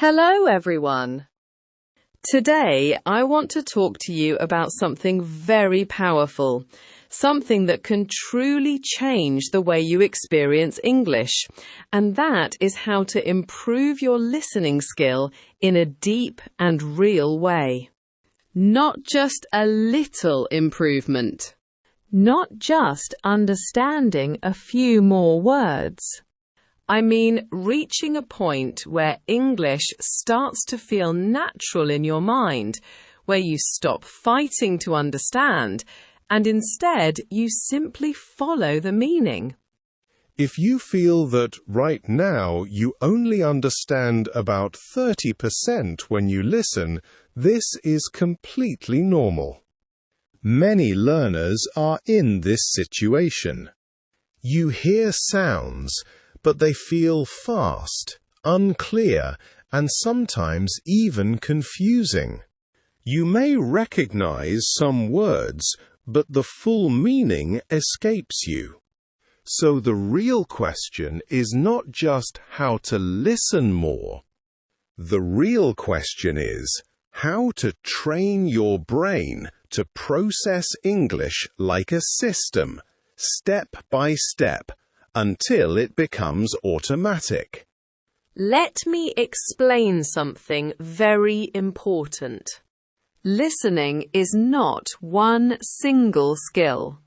Hello everyone. Today I want to talk to you about something very powerful, something that can truly change the way you experience English, and that is how to improve your listening skill in a deep and real way. Not just a little improvement. Not just understanding a few more words. I mean, reaching a point where English starts to feel natural in your mind, where you stop fighting to understand, and instead you simply follow the meaning. If you feel that right now you only understand about 30% when you listen, this is completely normal. Many learners are in this situation. You hear sounds, but they feel fast, unclear, and sometimes even confusing. You may recognize some words, but the full meaning escapes you. So the real question is not just how to listen more. The real question is how to train your brain to process English like a system, step by step, until it becomes automatic. Let me explain something very important. Listening is not one single skill.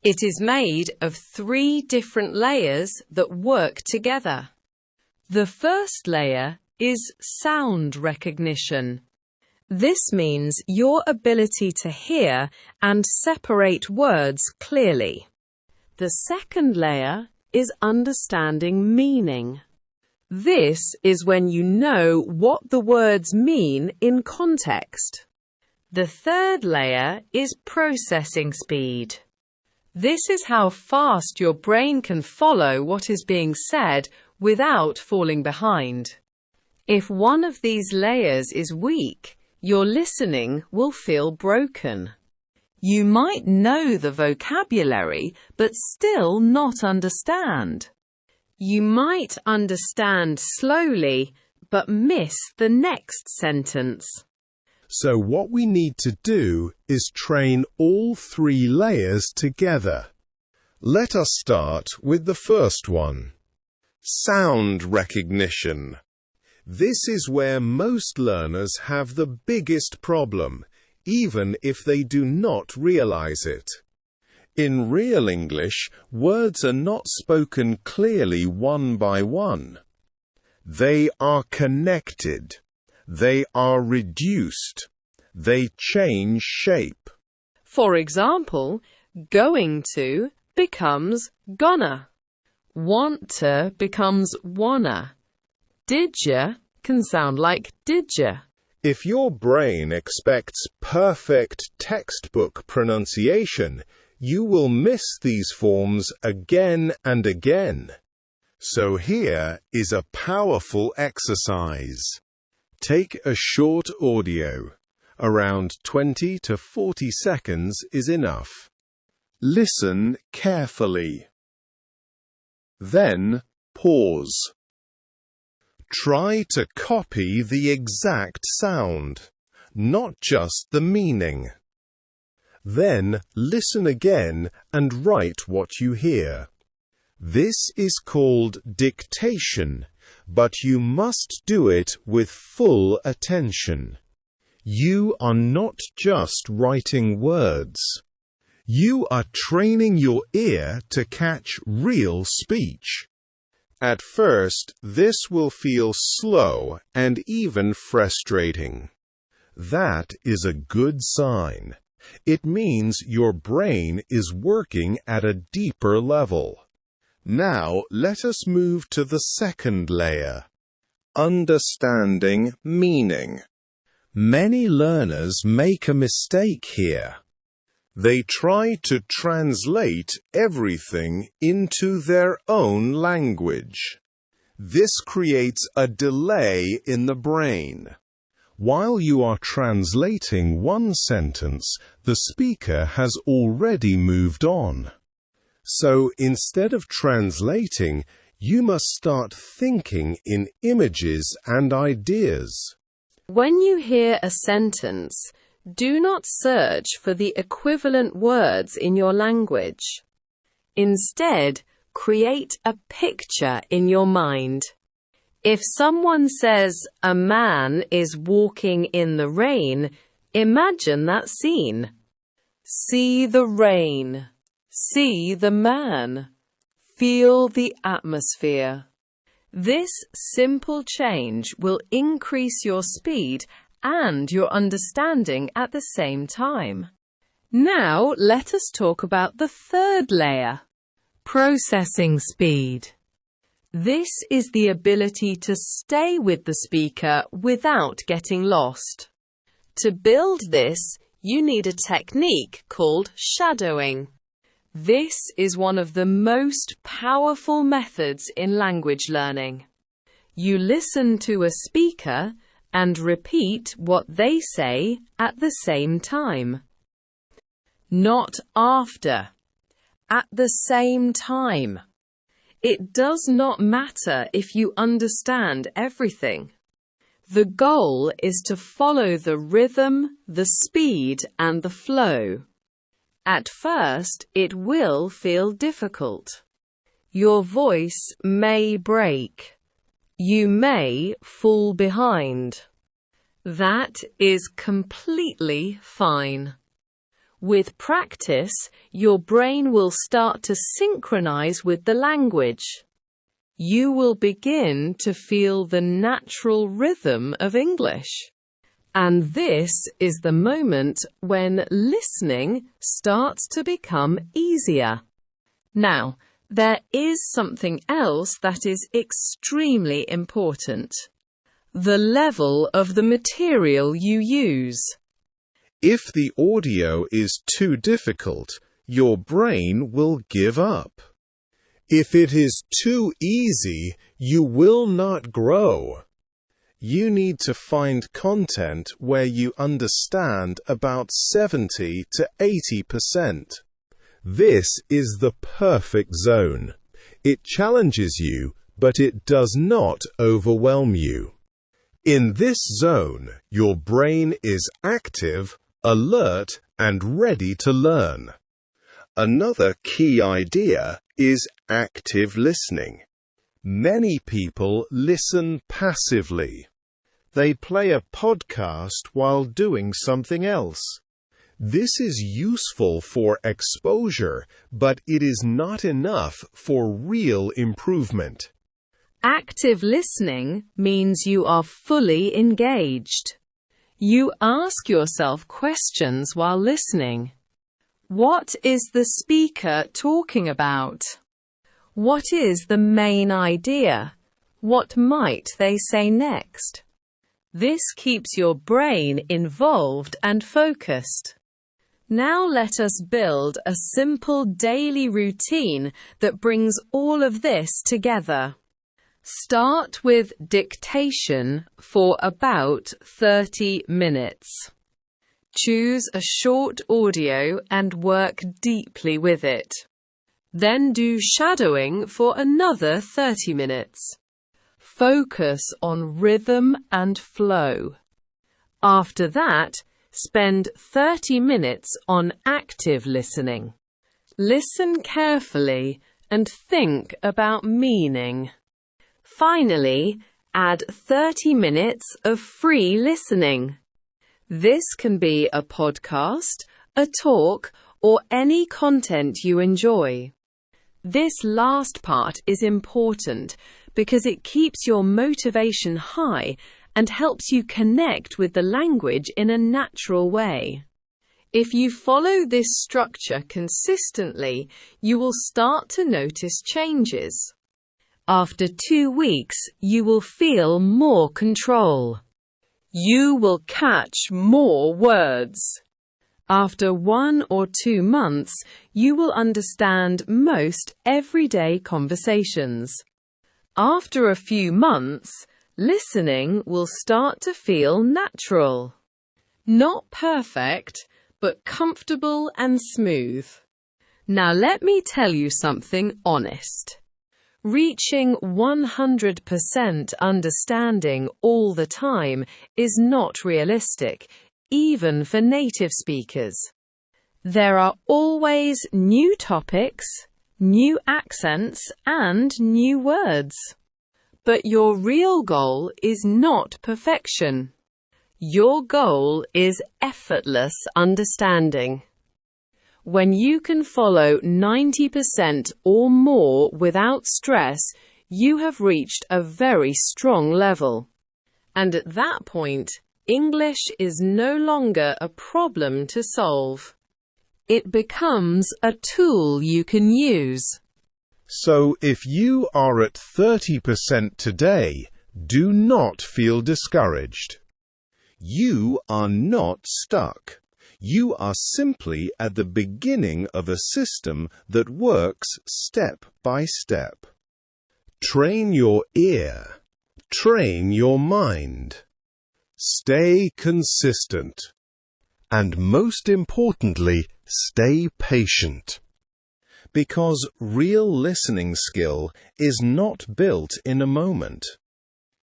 It is made of 3 different layers that work together. The first layer is sound recognition. This means your ability to hear and separate words clearly. The second layer is understanding meaning. This is when you know what the words mean in context. The third layer is processing speed. This is how fast your brain can follow what is being said without falling behind. If one of these layers is weak, your listening will feel broken. You might know the vocabulary, but still not understand. You might understand slowly, but miss the next sentence. So what we need to do is train all 3 layers together. Let us start with the first one. Sound recognition. This is where most learners have the biggest problem, even if they do not realize it. In real English, words are not spoken clearly one by one. They are connected. They are reduced. They change shape. For example, going to becomes gonna. Want to becomes wanna. Did ya can sound like did ya. If your brain expects perfect textbook pronunciation, you will miss these forms again and again. So here is a powerful exercise. Take a short audio. Around 20 to 40 seconds is enough. Listen carefully. Then pause. Try to copy the exact sound, not just the meaning. Then listen again and write what you hear. This is called dictation, but you must do it with full attention. You are not just writing words. You are training your ear to catch real speech. At first, this will feel slow and even frustrating. That is a good sign. It means your brain is working at a deeper level. Now, let us move to the second layer. Understanding meaning. Many learners make a mistake here. They try to translate everything into their own language. This creates a delay in the brain. While you are translating one sentence, the speaker has already moved on. So instead of translating, You must start thinking in images and ideas. When you hear a sentence, do not search for the equivalent words in your language. Instead, create a picture in your mind. If someone says, "A man is walking in the rain," imagine that scene. See the rain. See the man. Feel the atmosphere. This simple change will increase your speed and your understanding at the same time. Now, let us talk about the third layer: processing speed. This is the ability to stay with the speaker without getting lost. To build this, you need a technique called shadowing. This is one of the most powerful methods in language learning. You listen to a speaker and repeat what they say at the same time. Not after. At the same time. It does not matter if you understand everything. The goal is to follow the rhythm, the speed, and the flow. At first, it will feel difficult. Your voice may break. You may fall behind. That is completely fine. With practice, your brain will start to synchronize with the language. You will begin to feel the natural rhythm of English. And this is the moment when listening starts to become easier. Now, there is something else that is extremely important: the level of the material you use. If the audio is too difficult, your brain will give up. If it is too easy, you will not grow. You need to find content where you understand about 70 to 80%. This is the perfect zone. It challenges you, but it does not overwhelm you. In this zone, your brain is active, alert, and ready to learn. Another key idea is active listening. Many people listen passively. They play a podcast while doing something else. This is useful for exposure, but it is not enough for real improvement. Active listening means you are fully engaged. You ask yourself questions while listening. What is the speaker talking about? What is the main idea? What might they say next? This keeps your brain involved and focused. Now let us build a simple daily routine that brings all of this together. Start with dictation for about 30 minutes. Choose a short audio and work deeply with it. Then do shadowing for another 30 minutes. Focus on rhythm and flow. After that, spend 30 minutes on active listening. Listen carefully and think about meaning. Finally, add 30 minutes of free listening. This can be a podcast, a talk, or any content you enjoy. This last part is important because it keeps your motivation high and helps you connect with the language in a natural way. If you follow this structure consistently, you will start to notice changes. After 2 weeks, you will feel more control. You will catch more words. After 1 or 2 months, you will understand most everyday conversations. After a few months, listening will start to feel natural. Not perfect, but comfortable and smooth. Now let me tell you something honest. Reaching 100% understanding all the time is not realistic, even for native speakers. There are always new topics, new accents, and new words. But your real goal is not perfection. Your goal is effortless understanding. When you can follow 90% or more without stress, you have reached a very strong level. And at that point, English is no longer a problem to solve. It becomes a tool you can use. So if you are at 30% today, do not feel discouraged. You are not stuck. You are simply at the beginning of a system that works step by step. Train your ear. Train your mind. Stay consistent. And most importantly, stay patient. Because real listening skill is not built in a moment.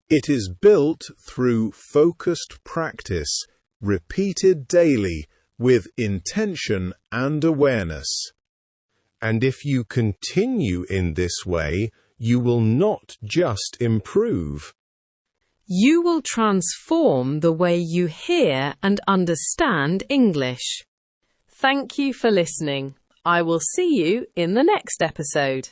It is built through focused practice, repeated daily, with intention and awareness. And if you continue in this way, you will not just improve. You will transform the way you hear and understand English. Thank you for listening. I will see you in the next episode.